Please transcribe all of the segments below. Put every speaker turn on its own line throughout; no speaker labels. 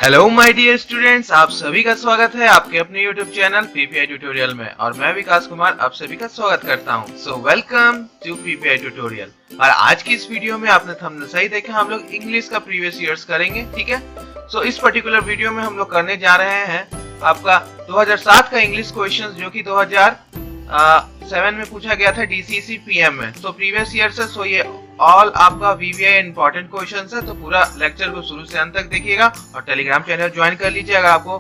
Hello my dear students, आप सभी का स्वागत है आपके अपने यूट्यूब चैनल पीपीआई ट्यूटोरियल में। और मैं विकास कुमार आप सभी का स्वागत करता हूं। So welcome to PPI tutorial. और आज की इस वीडियो में आपने थंबनेल सही देखा, हम लोग इंग्लिश का प्रीवियस ईयर्स करेंगे। ठीक है, सो इस पर्टिकुलर वीडियो में हम लोग करने जा रहे हैं आपका 2007 का इंग्लिश क्वेश्चन, जो कि 2007 में पूछा गया था डीसीसी पीएम में। तो प्रीवियस ईयर से सो ये ऑल आपका वीवीआई इंपॉर्टेंट क्वेश्चंस है। तो पूरा लेक्चर को शुरू से अंत तक देखिएगा और टेलीग्राम चैनल ज्वाइन कर लीजिए अगर आपको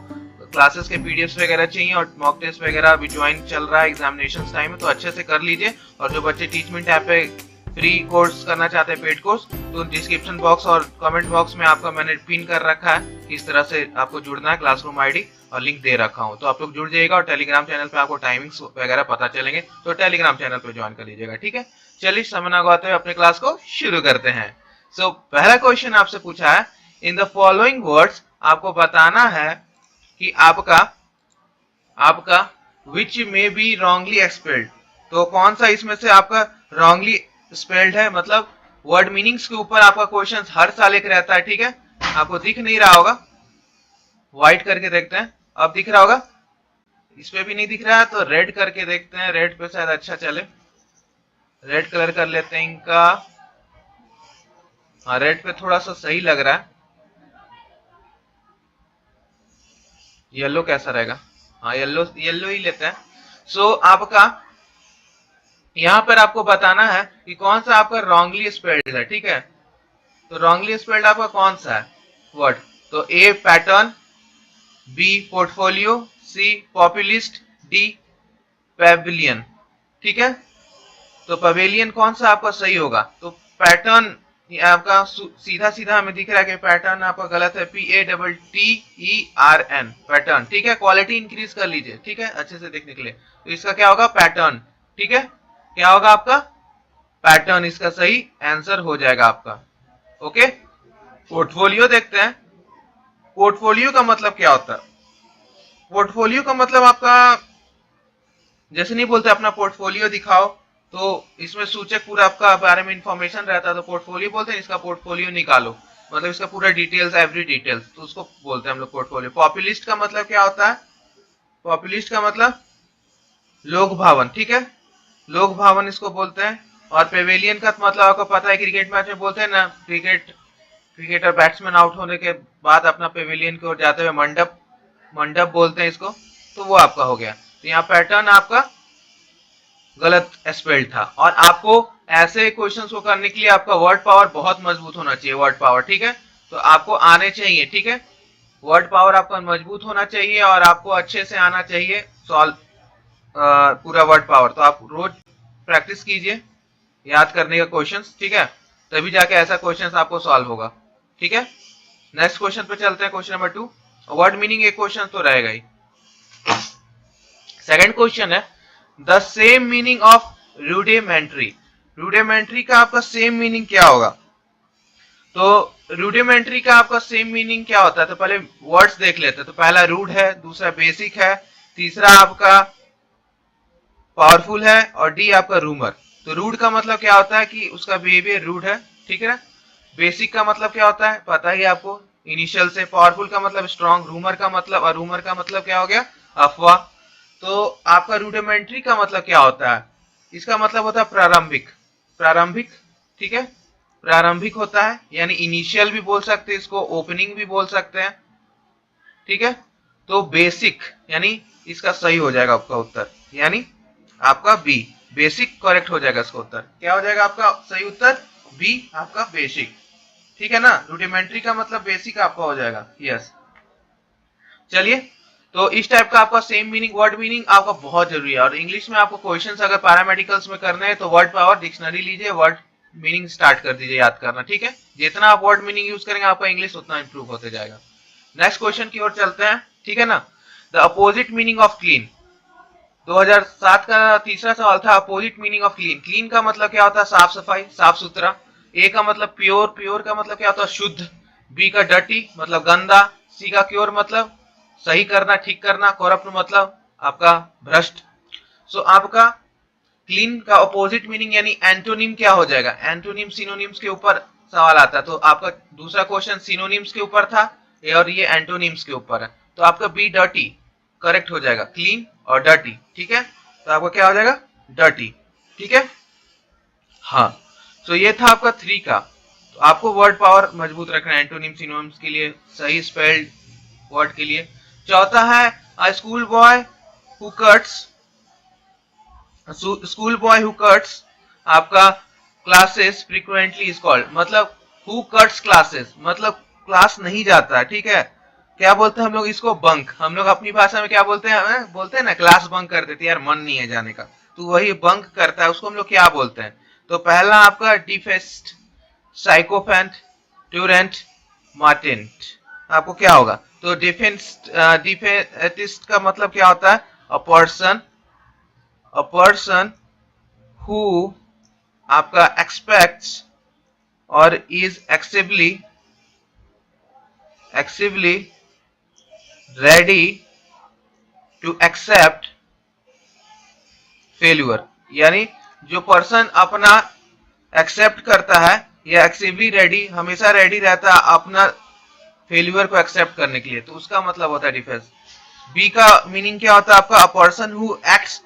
क्लासेस के पीडीएफ्स वगैरह चाहिए। और मॉक टेस्ट वगैरह अभी ज्वाइन चल रहा है, एग्जामिनेशन टाइम है, तो अच्छे से कर लीजिए। और जो बच्चे टीचमेंट ऐप पे फ्री कोर्स करना चाहते हैं, पेड कोर्स, तो डिस्क्रिप्शन बॉक्स और कमेंट बॉक्स में आपका मैंने पिन कर रखा है किस तरह से आपको जुड़ना है, क्लासरूम आईडी और लिंक दे रखा हूँ। तो आप लोग जुड़ जाइएगा और टेलीग्राम चैनल पे आपको टाइमिंग्स वगैरह पता चलेंगे, तो टेलीग्राम चैनल पे ज्वाइन कर लीजिएगा। ठीक है, चलिए समय ना गवाते हुए अपने क्लास को शुरू करते हैं। सो पहला क्वेश्चन आपसे पूछा है, इन द फॉलोइंग वर्ड्स आपको बताना है कि आपका विच मे बी रॉन्गली स्पेल्ड। तो कौन सा इसमें से आपका रॉन्गली स्पेल्ड है, मतलब वर्ड मीनिंग्स के ऊपर आपका क्वेश्चन हर साल एक रहता है। ठीक है, आपको दिख नहीं रहा होगा, व्हाइट करके देखते हैं, अब दिख रहा होगा। इस पे भी नहीं दिख रहा है तो रेड करके देखते हैं, रेड पे शायद अच्छा चले। रेड कलर कर लेते हैं इनका। हाँ, रेड पे थोड़ा सा सही लग रहा है। येलो कैसा रहेगा? हाँ, येलो येलो ही लेते हैं। सो आपका यहाँ पर आपको बताना है कि कौन सा आपका रॉन्गली स्पेल्ड है। ठीक है, तो रॉन्गली स्पेल्ड आपका कौन सा है वर्ड? तो ए पैटर्न, बी पोर्टफोलियो, सी पॉपुलिस्ट, डी पेविलियन। ठीक है, तो पवेलियन कौन सा आपका सही होगा? तो पैटर्न आपका सीधा सीधा हमें दिख रहा है कि पैटर्न आपका गलत है, PATTERN पैटर्न। ठीक है, क्वालिटी इंक्रीज कर लीजिए, ठीक है, अच्छे से देखने के लिए। तो इसका क्या होगा? पैटर्न। ठीक है, क्या होगा आपका? पैटर्न इसका सही आंसर हो जाएगा आपका। ओके, पोर्टफोलियो देखते हैं। पोर्टफोलियो का मतलब क्या होता है? पोर्टफोलियो का मतलब आपका, जैसे नहीं बोलते अपना पोर्टफोलियो दिखाओ, तो इसमें सूचक पूरा आपका बारे में इंफॉर्मेशन रहता है, तो पोर्टफोलियो बोलते हैं। इसका पोर्टफोलियो निकालो, मतलब इसका पूरा डिटेल्स, एवरी डिटेल्स, तो उसको बोलते हैं हम लोग पोर्टफोलियो। पॉपुलिस्ट का मतलब क्या होता है? पॉपुलिस्ट का मतलब लोक भावन। ठीक है, लोक भावन इसको बोलते हैं। और पेवेलियन का मतलब आपको पता है, क्रिकेट मैच में बोलते हैं ना, क्रिकेटर बैट्समैन आउट होने के बाद अपना पेवेलियन की ओर जाते हुए मंडप, मंडप बोलते हैं इसको, तो वो आपका हो गया। तो यहाँ पैटर्न आपका गलत स्पेल्ड था। और आपको ऐसे क्वेश्चंस को करने के लिए आपका वर्ड पावर बहुत मजबूत होना चाहिए, वर्ड पावर। ठीक है, तो आपको आने चाहिए। ठीक है, वर्ड पावर आपका मजबूत होना चाहिए और आपको अच्छे से आना चाहिए सॉल्व पूरा वर्ड पावर। तो आप रोज प्रैक्टिस कीजिए याद करने का क्वेश्चंस। ठीक है, तभी जाके ऐसा क्वेश्चंस आपको सॉल्व होगा। ठीक है, नेक्स्ट क्वेश्चन पे चलते हैं, क्वेश्चन नंबर 2। वर्ड मीनिंग एक क्वेश्चन तो रहेगा ही। सेकंड क्वेश्चन है, the same meaning of rudimentary. Rudimentary का आपका सेम मीनिंग क्या होगा? तो रूडिमेंट्री का आपका सेम मीनिंग क्या होता है? तो पहले वर्ड्स देख लेते हैं। तो पहला रूड है, दूसरा बेसिक है, तीसरा आपका पावरफुल है, और डी आपका रूमर। तो रूड का मतलब क्या होता है कि उसका बिहेवियर रूड है। ठीक है ना। बेसिक का मतलब क्या होता है पता ही आपको, इनिशियल से। पावरफुल का मतलब स्ट्रॉन्ग, रूमर का मतलब, और रूमर का मतलब क्या हो गया? अफवाह। तो आपका रूडिमेंट्री का मतलब क्या होता है? इसका मतलब होता है प्रारंभिक, प्रारंभिक। ठीक है, प्रारंभिक होता है, यानी इनिशियल भी बोल सकते हैं इसको, ओपनिंग भी बोल सकते हैं। ठीक है, तो बेसिक, यानी इसका सही हो जाएगा आपका उत्तर, यानी आपका बी, बेसिक करेक्ट हो जाएगा। इसका उत्तर क्या हो जाएगा आपका सही उत्तर? बी आपका बेसिक। ठीक है ना, रूडिमेंट्री का मतलब बेसिक आपका हो जाएगा। यस, चलिए, तो इस टाइप का आपका सेम मीनिंग, वर्ड मीनिंग आपका बहुत जरूरी है। और इंग्लिश में आपको क्वेश्चंस अगर पैरामेडिकल्स में करने हैं तो वर्ड पावर डिक्शनरी लीजिए, वर्ड मीनिंग स्टार्ट कर दीजिए याद करना। ठीक है, जितना आप वर्ड मीनिंग यूज करेंगे आपका इंग्लिश उतना इंप्रूव होते जाएगा। नेक्स्ट क्वेश्चन की ओर चलते हैं। ठीक है ना, the opposite meaning of clean. 2007 का तीसरा सवाल था, opposite meaning of clean. Clean का मतलब क्या होता है? साफ सफाई, साफ सुथरा। ए का मतलब प्योर, प्योर का मतलब क्या होता है? शुद्ध। बी का डर्टी मतलब गंदा। सी का क्योर मतलब सही करना, ठीक करना। करप्ट मतलब आपका भ्रष्ट। सो आपका क्लीन का अपोजिट मीनिंग यानी एंटोनिम क्या हो जाएगा? एंटोनिम सिनोनिम्स के ऊपर सवाल आता है, तो आपका दूसरा क्वेश्चन सिनोनिम्स के ऊपर था, और ये एंटोनिम्स के ऊपर है। तो आपका बी डर्टी करेक्ट हो जाएगा, क्लीन और डर्टी, ठीक है। तो आपका क्या हो जाएगा, डर्टी, ठीक है। हाँ, तो ये था आपका 3 का। तो आपको वर्ड पावर मजबूत रखना है एंटोनिम सिनोनिम्स के लिए, सही स्पेल्ड वर्ड के लिए। चौथा है अ school boy who cuts, school boy who cuts आपका क्लासेस फ्रीक्वेंटली इज कॉल्ड, मतलब हु कट्स क्लासेस मतलब क्लास नहीं जाता है, ठीक है। क्या बोलते हैं हम लोग इसको, बंक। हम लोग अपनी भाषा में क्या बोलते हैं, बोलते हैं ना क्लास बंक कर देते यार, मन नहीं है जाने का, तो वही बंक करता है, उसको हम लोग क्या बोलते हैं। तो पहला आपका डिफेस्ट, साइकोपैंथ, ट्यूरेंट, मार्टेंट। आपको क्या होगा, तो डिफेटिस्ट का मतलब क्या होता है, अ पर्सन हु आपका एक्सपेक्ट्स और is actively ready to accept failure, यानी जो पर्सन अपना एक्सेप्ट करता है या एक्टिवली रेडी, हमेशा रेडी रहता है अपना फेल्यूर को एक्सेप्ट करने के लिए, तो उसका मतलब होता है डिफेंस। बी का मीनिंग क्या होता है आपका, a person who acts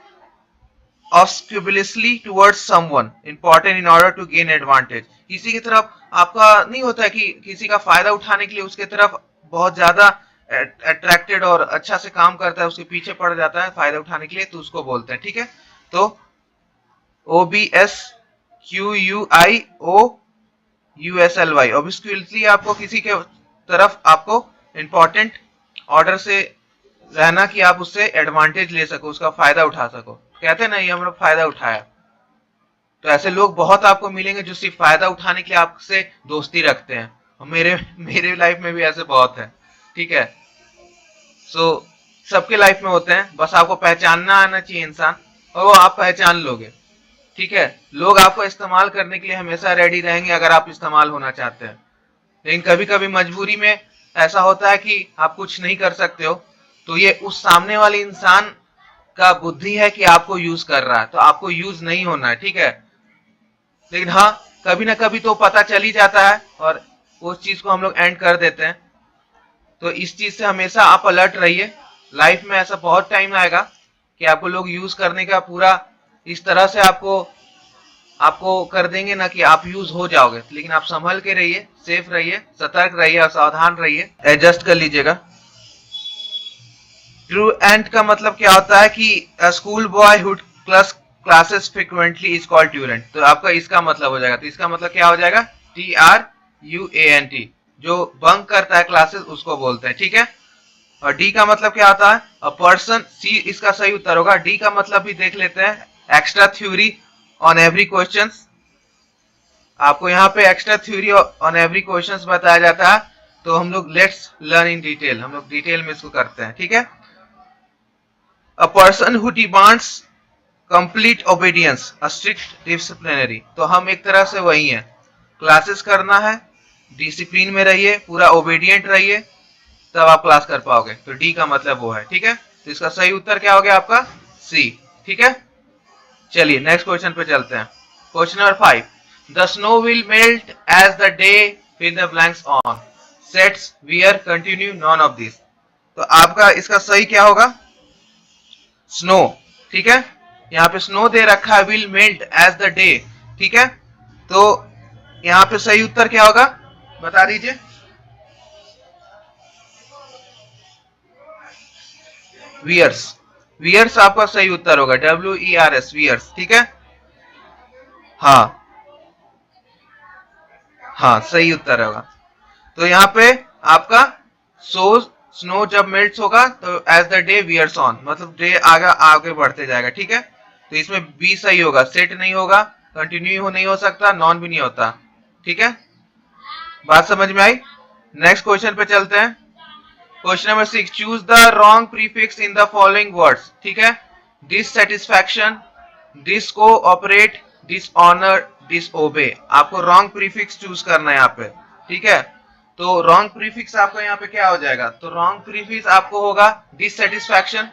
obsequiously towards someone important in order to gain advantage. किसी की तरफ आपका नहीं होता है कि किसी का फायदा उठाने के लिए उसके तरफ बहुत ज्यादा अट्रैक्टेड और अच्छा से काम करता है, उसके पीछे पड़ जाता है फायदा उठाने के लिए, तो उसको बोलते हैं, ठीक है। तो OBSQUIOUSLY ऑब्स्क्यूरली आपको किसी के तरफ आपको इंपॉर्टेंट ऑर्डर से रहना कि आप उससे एडवांटेज ले सको, उसका फायदा उठा सको। कहते हैं ना ये हम लोग फायदा उठाया, तो ऐसे लोग बहुत आपको मिलेंगे जो सिर्फ फायदा उठाने के लिए आपसे दोस्ती रखते हैं, और मेरे लाइफ में भी ऐसे बहुत है, ठीक है। सो सबके लाइफ में होते हैं, बस आपको पहचानना आना चाहिए इंसान, और वो आप पहचान लोगे, ठीक है। लोग आपको इस्तेमाल करने के लिए हमेशा रेडी रहेंगे अगर आप इस्तेमाल होना चाहते हैं, लेकिन कभी कभी मजबूरी में ऐसा होता है कि आप कुछ नहीं कर सकते हो, तो ये उस सामने वाले इंसान का बुद्धि है कि आपको यूज कर रहा है, तो आपको यूज नहीं होना है, ठीक है। लेकिन हाँ, कभी ना कभी तो पता चल ही जाता है और उस चीज को हम लोग एंड कर देते हैं। तो इस चीज से हमेशा आप अलर्ट रहिए। लाइफ में ऐसा बहुत टाइम आएगा कि आपको लोग यूज करने का पूरा इस तरह से आपको कर देंगे ना कि आप यूज हो जाओगे, लेकिन आप संभल के रहिए, सेफ रहिए, सतर्क रहिए और सावधान रहिए, एडजस्ट कर लीजिएगा। ट्यूरेंट का मतलब क्या होता है कि school boy who classes frequently is called truant, तो आपका इसका मतलब हो जाएगा, तो इसका मतलब क्या हो जाएगा, TRUANT, जो बंक करता है क्लासेस उसको बोलते हैं, ठीक है। और डी का मतलब क्या होता है, अ पर्सन, सी इसका सही उत्तर होगा। डी का मतलब भी देख लेते हैं, extra theory on every question. आपको यहाँ पे extra theory on every question बताया जाता है, तो हम लोग लेट्स लर्न इन डिटेल, हम लोग डिटेल में इसको करते हैं, ठीक है। A person who demands complete obedience, a strict disciplinary, तो हम एक तरह से वही है, क्लासेस करना है, डिसिप्लिन में रहिए, पूरा ओबीडियंट रहिए, तब आप क्लास कर पाओगे, तो डी का मतलब वो है, ठीक है। तो इसका सही उत्तर क्या हो गया आपका, सी, ठीक है। चलिए नेक्स्ट क्वेश्चन पे चलते हैं। Question number 5, the snow will melt as the day fill the blanks on, sets, wear, continue, none of this. तो आपका इसका सही क्या होगा, स्नो, ठीक है। यहाँ पे स्नो दे रखा है, will melt as the day, ठीक है। तो यहाँ पे सही उत्तर क्या होगा, बता दीजिए। वियर्स, वियर्स आपका सही उत्तर होगा, WERS, वियर्स, ठीक है। हाँ हाँ, सही उत्तर होगा। तो यहाँ पे आपका सो स्नो जब मेल्ट होगा तो as the day wears on, मतलब डे आगे आगे बढ़ते जाएगा, ठीक है। तो इसमें बी सही होगा, सेट नहीं होगा, कंटिन्यू नहीं हो सकता, नॉन भी नहीं होता, ठीक है। बात समझ में आई। नेक्स्ट क्वेश्चन पे चलते हैं। Question number 6, choose the wrong prefix in the following words, ठीक है। डिससेटिस्फैक्शन, डिसकोऑपरेट, डिसऑनर, डिसओबे, आपको रॉन्ग प्रीफिक्स चूज करना है यहाँ पे, ठीक है। तो रॉन्ग प्रीफिक्स आपका यहाँ पे क्या हो जाएगा, तो रॉन्ग प्रीफिक्स आपको होगा dissatisfaction.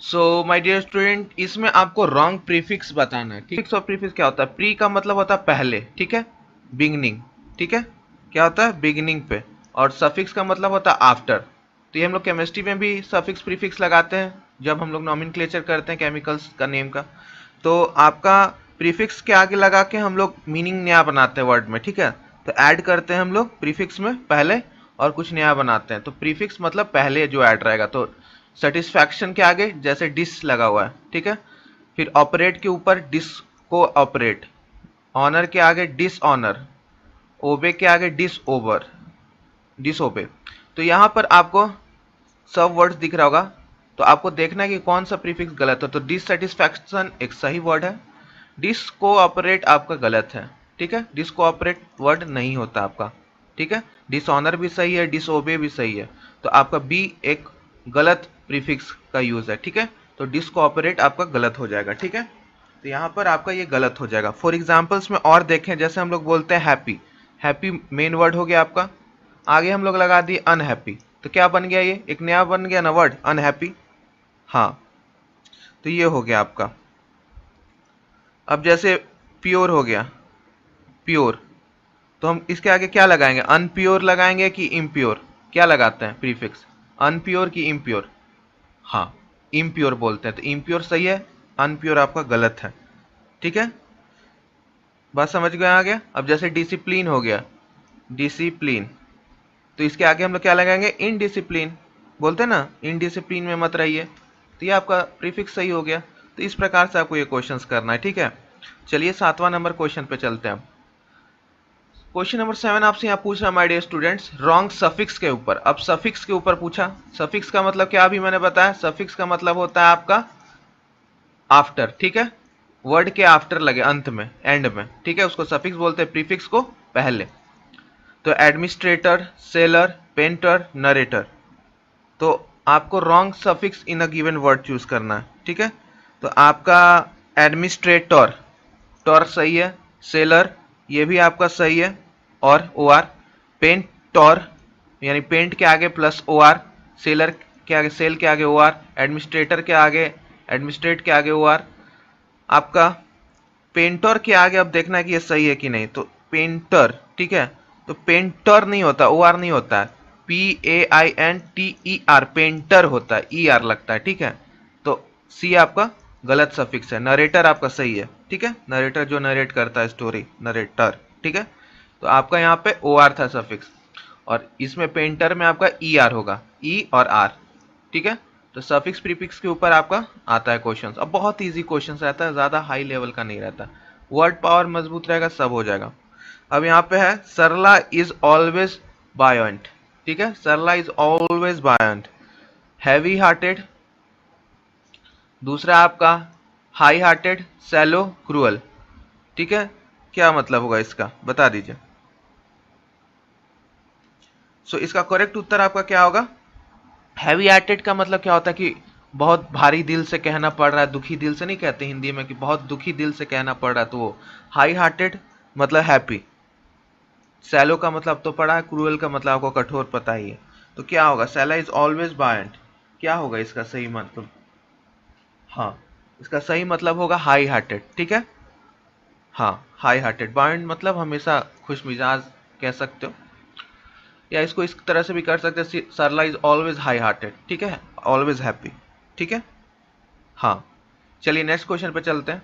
So my dear student, इसमें आपको रॉन्ग प्रीफिक्स बताना है, ठीक है। और प्रीफिक्स क्या होता है, प्री का मतलब होता है पहले, ठीक है, बिगनिंग, ठीक है, क्या होता है बिगनिंग पे, और सफिक्स का मतलब होता है आफ्टर। तो ये हम लोग केमिस्ट्री में भी सफिक्स प्रीफिक्स लगाते हैं जब हम लोग नॉमेनक्लेचर करते हैं केमिकल्स का नेम का। तो आपका प्रीफिक्स के आगे लगा के हम लोग मीनिंग नया बनाते हैं वर्ड में, ठीक है। तो ऐड करते हैं हम लोग प्रीफिक्स में पहले और कुछ नया बनाते हैं। तो प्रीफिक्स मतलब पहले जो ऐड रहेगा। तो सेटिस्फैक्शन के आगे जैसे डिस लगा हुआ है, ठीक है। फिर ऑपरेट के ऊपर डिस्को ऑपरेट, ऑनर के आगे डिसऑनर, ओबे के आगे डिसओवर, डिसओबे। तो यहाँ पर आपको सब वर्ड्स दिख रहा होगा। तो आपको देखना है कि कौन सा प्रीफिक्स गलत है। तो डिससेटिस्फैक्शन एक सही वर्ड है, डिसकोऑपरेट आपका गलत है, ठीक है। डिसकोऑपरेट वर्ड नहीं होता आपका, ठीक है। डिसऑनर भी सही है, डिसओबे भी सही है। तो आपका बी एक गलत प्रीफिक्स का यूज है, ठीक है। तो डिसकोऑपरेट आपका गलत हो जाएगा, ठीक है। तो यहाँ पर आपका ये गलत हो जाएगा। फॉर एग्जाम्पल्स में और देखें, जैसे हम लोग बोलते हैं हैप्पी, हैप्पी मेन वर्ड हो गया आपका, आगे हम लोग लगा दिए अनहैप्पी। तो क्या बन गया, ये एक नया बन गया ना वर्ड अनहैप्पी। हाँ, तो ये हो गया आपका। अब जैसे प्योर हो गया, प्योर, तो हम इसके आगे क्या लगाएंगे, अनप्योर लगाएंगे कि इम्प्योर? क्या लगाते हैं प्रीफिक्स, अनप्योर कि इम्प्योर? हाँ, इम्प्योर बोलते हैं। तो इम्प्योर सही है, अनप्योर आपका गलत है, ठीक है। बात समझ गए आ गया। अब जैसे डिसिप्लिन हो गया, डिसिप्लिन, तो इसके आगे हम लोग क्या लगाएंगे, इनडिसिप्लिन। बोलते हैं ना इनडिसिप्लिन में मत रहिए। तो ये आपका प्रीफिक्स सही हो गया। तो इस प्रकार से आपको ये क्वेश्चंस करना है, ठीक है। चलिए 7वां नंबर क्वेश्चन पे चलते हैं। क्वेश्चन नंबर 7 आपसे यहाँ पूछ रहा है my dear students, wrong suffix के ऊपर। अब सफिक्स के ऊपर पूछा। सफिक्स का मतलब क्या अभी मैंने बताया, सफिक्स का मतलब होता है आपका आफ्टर, ठीक है। वर्ड के आफ्टर लगे, अंत में, एंड में, ठीक है, उसको सफिक्स बोलते हैं, प्रीफिक्स को पहले। तो एडमिनिस्ट्रेटर, सेलर, पेंटर, नरेटर। तो आपको wrong suffix in a given word choose करना है, ठीक है। तो आपका एडमिनिस्ट्रेटर, टॉर सही है, सेलर ये भी आपका सही है, और ओ आर, पेंटर यानी पेंट के आगे प्लस ओ आर, सेलर के आगे, सेल के आगे ओ आर, एडमिनिस्ट्रेटर के आगे, एडमिनिस्ट्रेट के आगे ओ आर, आपका पेंटर के आगे। अब देखना है कि ये सही है कि नहीं। तो पेंटर, ठीक है। तो पेंटर नहीं होता, ओ आर नहीं होता है, PAINTER, पेंटर होता है, ER लगता है, ठीक है। तो सी आपका गलत सफिक्स है। नरेटर आपका सही है, ठीक है, नरेटर जो नरेट करता है स्टोरी, नरेटर, ठीक है। तो आपका यहाँ पे OR था सफिक्स, और इसमें पेंटर में आपका ER होगा, E और R, ठीक है। तो सफिक्स प्रीफिक्स के ऊपर आपका आता है क्वेश्चंस। अब बहुत इजी क्वेश्चंस रहता है, ज्यादा हाई लेवल का नहीं रहता, वर्ड पावर मजबूत रहेगा, सब हो जाएगा। अब यहाँ पे है सरला इज ऑलवेज बायोंट, ठीक है, Sarla is always buoyant, heavy hearted. दूसरा आपका हाई हार्टेड, सैलो, क्रूअल, ठीक है। क्या मतलब होगा इसका, बता दीजिए। सो इसका करेक्ट उत्तर आपका क्या होगा, हैवी हार्टेड का मतलब क्या होता है कि बहुत भारी दिल से कहना पड़ रहा है, दुखी दिल से नहीं कहते हिंदी में कि बहुत दुखी दिल से कहना पड़ रहा है, तो वो हाई हार्टेड मतलब हैप्पी। सैलो का मतलब तो पढ़ा है, क्रूअल का मतलब आपको कठोर पता ही है। तो क्या होगा, सैला इज ऑलवेज बायंट, क्या होगा इसका सही मतलब, हाँ, इसका सही मतलब होगा हाई हार्टेड, ठीक है। हाँ, हाई हार्टेड, बायंट मतलब हमेशा खुश मिजाज कह सकते हो, या इसको इस तरह से भी कर सकते हैं, सरला इज ऑलवेज हाई हार्टेड, ठीक है, ऑलवेज हैप्पी, ठीक है। हाँ, चलिए नेक्स्ट क्वेश्चन पे चलते हैं।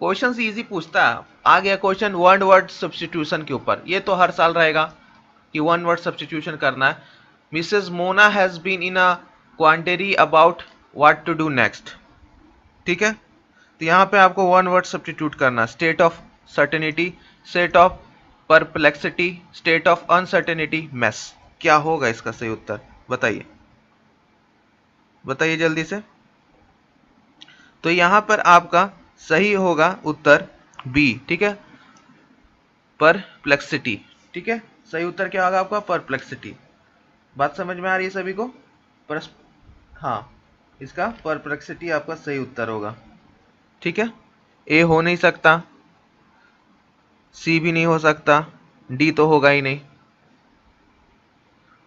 क्वेश्चन इजी पूछता है। आ गया क्वेश्चन वन वर्ड सब्सटीट्यूशन के ऊपर। ये तो हर साल रहेगा कि वन वर्ड सब्सटीट्यूशन करना है। Mrs Mona has been in a quandary about what to do next, ठीक है। तो यहाँ पे आपको वन वर्ड सब्सटीट्यूट करना, state of certainty, state of perplexity, state of uncertainty, mess. क्या होगा इसका सही उत्तर, बताइए, बताइए जल्दी से। तो यहां पर आपका सही होगा उत्तर बी, ठीक है, परप्लेक्सिटी, ठीक है। सही उत्तर क्या होगा आपका, परप्लेक्सिटी। बात समझ में आ रही है सभी को, पर हाँ, इसका परप्लेक्सिटी आपका सही उत्तर होगा, ठीक है। ए हो नहीं सकता, सी भी नहीं हो सकता, डी तो होगा ही नहीं,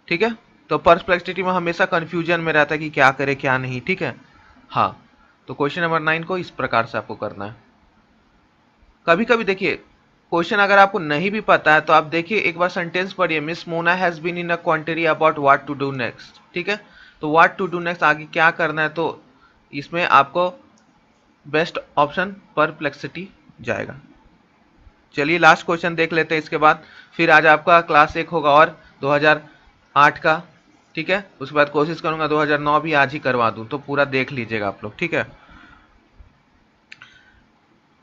ठीक है। तो परप्लेक्सिटी में हमेशा कंफ्यूजन में रहता है कि क्या करे क्या नहीं, ठीक है। हाँ, तो क्वेश्चन नंबर 9 को इस प्रकार से आपको करना है। कभी कभी देखिए क्वेश्चन अगर आपको नहीं भी पता है तो आप देखिए एक बार सेंटेंस पढ़िए, Miss Mona has been in a quandary about what to do next, ठीक है। तो व्हाट टू डू नेक्स्ट आगे क्या करना है, तो इसमें आपको बेस्ट ऑप्शन परप्लेक्सिटी जाएगा। चलिए लास्ट क्वेश्चन देख लेते हैं, इसके बाद फिर आज आपका क्लास 1 होगा और 2008 का, ठीक है। उसके बाद कोशिश करूंगा 2009 भी आज ही करवा दूं, तो पूरा देख लीजिएगा आप लोग, ठीक है।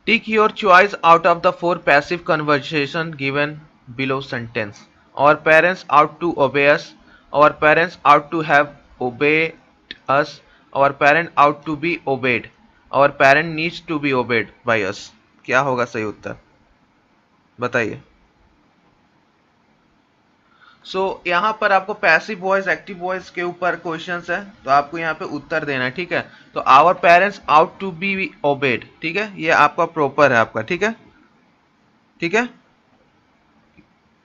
Tick your choice out of the 4 passive conversation given below sentence. Our parents ought to obey us, our parents ought to have obeyed us, our parent ought to be obeyed, our parent needs to be obeyed by us. क्या होगा सही उत्तर, बताइए। सो यहाँ पर आपको passive voice active voice के ऊपर questions है, तो आपको यहाँ पे उत्तर देना है, ठीक है। तो our parents ought to be obeyed, ठीक है, ये आपका प्रॉपर है आपका, ठीक है, ठीक है।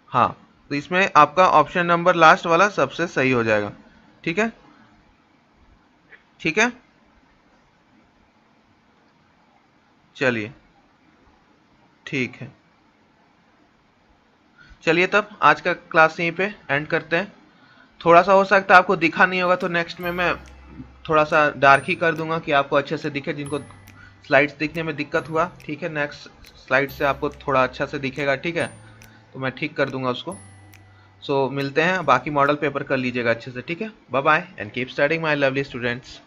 हाँ, तो इसमें आपका ऑप्शन नंबर लास्ट वाला सबसे सही हो जाएगा, ठीक है, ठीक है। चलिए ठीक है, चलिए तब आज का क्लास यहीं पे एंड करते हैं। थोड़ा सा हो सकता है आपको दिखा नहीं होगा, तो नेक्स्ट में मैं थोड़ा सा डार्क ही कर दूंगा कि आपको अच्छे से दिखे, जिनको स्लाइड्स दिखने में दिक्कत हुआ, ठीक है, नेक्स्ट स्लाइड से आपको थोड़ा अच्छा से दिखेगा, ठीक है, तो मैं ठीक कर दूंगा उसको। सो मिलते हैं, बाकी मॉडल पेपर कर लीजिएगा अच्छे से, ठीक है। Bye bye and keep studying my lovely students.